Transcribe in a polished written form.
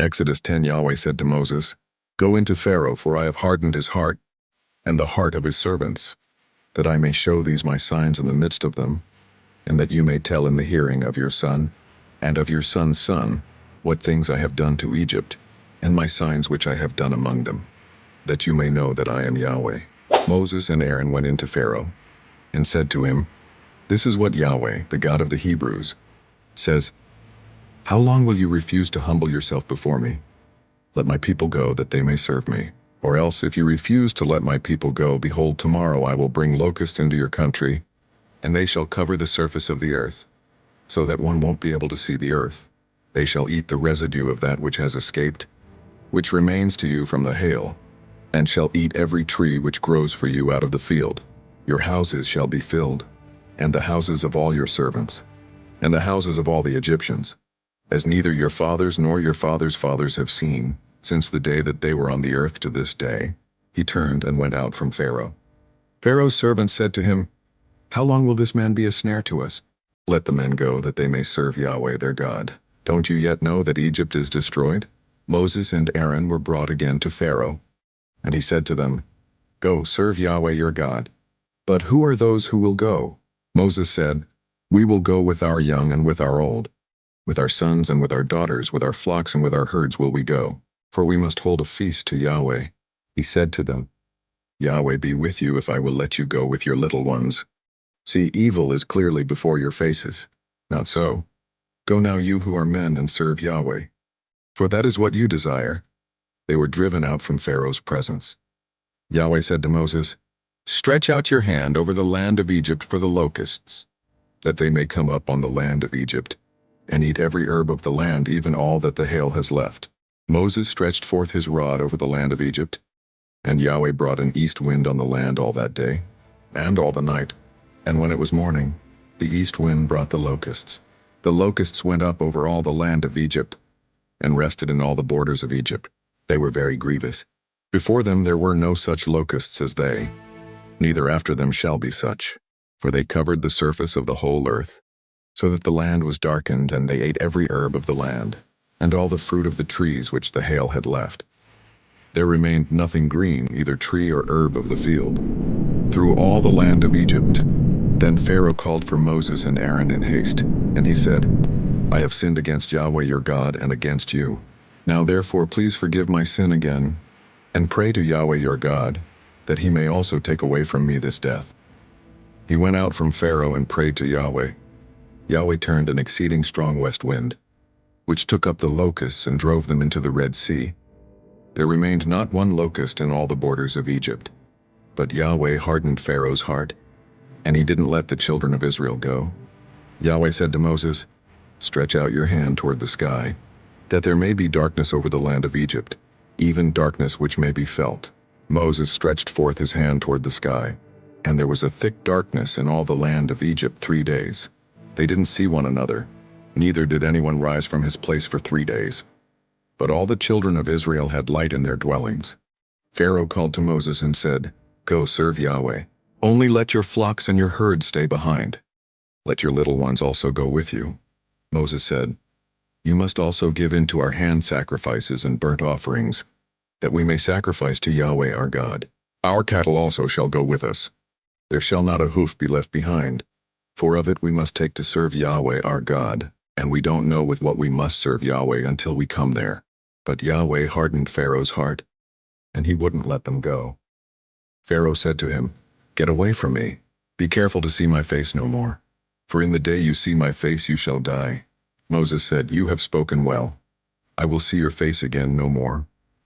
Exodus 10. Yahweh said to Moses, "Go into Pharaoh, for I have hardened his heart, and the heart of his servants, that I may show these my signs in the midst of them, and that you may tell in the hearing of your son, and of your son's son, what things I have done to Egypt, and my signs which I have done among them, that you may know that I am Yahweh." Moses and Aaron went into Pharaoh, and said to him, "This is what Yahweh, the God of the Hebrews, says, How long will you refuse to humble yourself before me? Let my people go, that they may serve me. Or else, if you refuse to let my people go, behold, tomorrow I will bring locusts into your country, and they shall cover the surface of the earth, so that one won't be able to see the earth. They shall eat the residue of that which has escaped, which remains to you from the hail, and shall eat every tree which grows for you out of the field. Your houses shall be filled, and the houses of all your servants, and the houses of all the Egyptians, as neither your fathers nor your fathers' fathers have seen, since the day that they were on the earth to this day." He turned and went out from Pharaoh. Pharaoh's servants said to him, "How long will this man be a snare to us? Let the men go, that they may serve Yahweh their God. Don't you yet know that Egypt is destroyed?" Moses and Aaron were brought again to Pharaoh, and he said to them, "Go, serve Yahweh your God." "But who are those who will go?" Moses said, "We will go with our young and with our old. With our sons and with our daughters, with our flocks and with our herds will we go, for we must hold a feast to Yahweh." He said to them, "Yahweh be with you if I will let you go with your little ones. See, evil is clearly before your faces. Not so. Go now, you who are men, and serve Yahweh, for that is what you desire." They were driven out from Pharaoh's presence. Yahweh said to Moses, "Stretch out your hand over the land of Egypt for the locusts, that they may come up on the land of Egypt, and eat every herb of the land, even all that the hail has left." Moses stretched forth his rod over the land of Egypt, and Yahweh brought an east wind on the land all that day, and all the night. And when it was morning, the east wind brought the locusts. The locusts went up over all the land of Egypt, and rested in all the borders of Egypt. They were very grievous. Before them there were no such locusts as they, neither after them shall be such, for they covered the surface of the whole earth, so that the land was darkened, and they ate every herb of the land, and all the fruit of the trees which the hail had left. There remained nothing green, either tree or herb of the field, through all the land of Egypt. Then Pharaoh called for Moses and Aaron in haste, and he said, "I have sinned against Yahweh your God and against you. Now therefore please forgive my sin again, and pray to Yahweh your God, that he may also take away from me this death." He went out from Pharaoh and prayed to Yahweh. Yahweh turned an exceeding strong west wind, which took up the locusts and drove them into the Red Sea. There remained not one locust in all the borders of Egypt. But Yahweh hardened Pharaoh's heart, and he didn't let the children of Israel go. Yahweh said to Moses, "Stretch out your hand toward the sky, that there may be darkness over the land of Egypt, even darkness which may be felt." Moses stretched forth his hand toward the sky, and there was a thick darkness in all the land of Egypt 3 days. They didn't see one another, neither did anyone rise from his place for 3 days. But all the children of Israel had light in their dwellings. Pharaoh called to Moses and said, "Go serve Yahweh. Only let your flocks and your herds stay behind. Let your little ones also go with you." Moses said, "You must also give in to our hand sacrifices and burnt offerings, that we may sacrifice to Yahweh our God. Our cattle also shall go with us. There shall not a hoof be left behind, for of it we must take to serve Yahweh our God, and we don't know with what we must serve Yahweh until we come there." But Yahweh hardened Pharaoh's heart, and he wouldn't let them go. Pharaoh said to him, "Get away from me. Be careful to see my face no more, for in the day you see my face you shall die." Moses said, "You have spoken well. I will see your face again no more."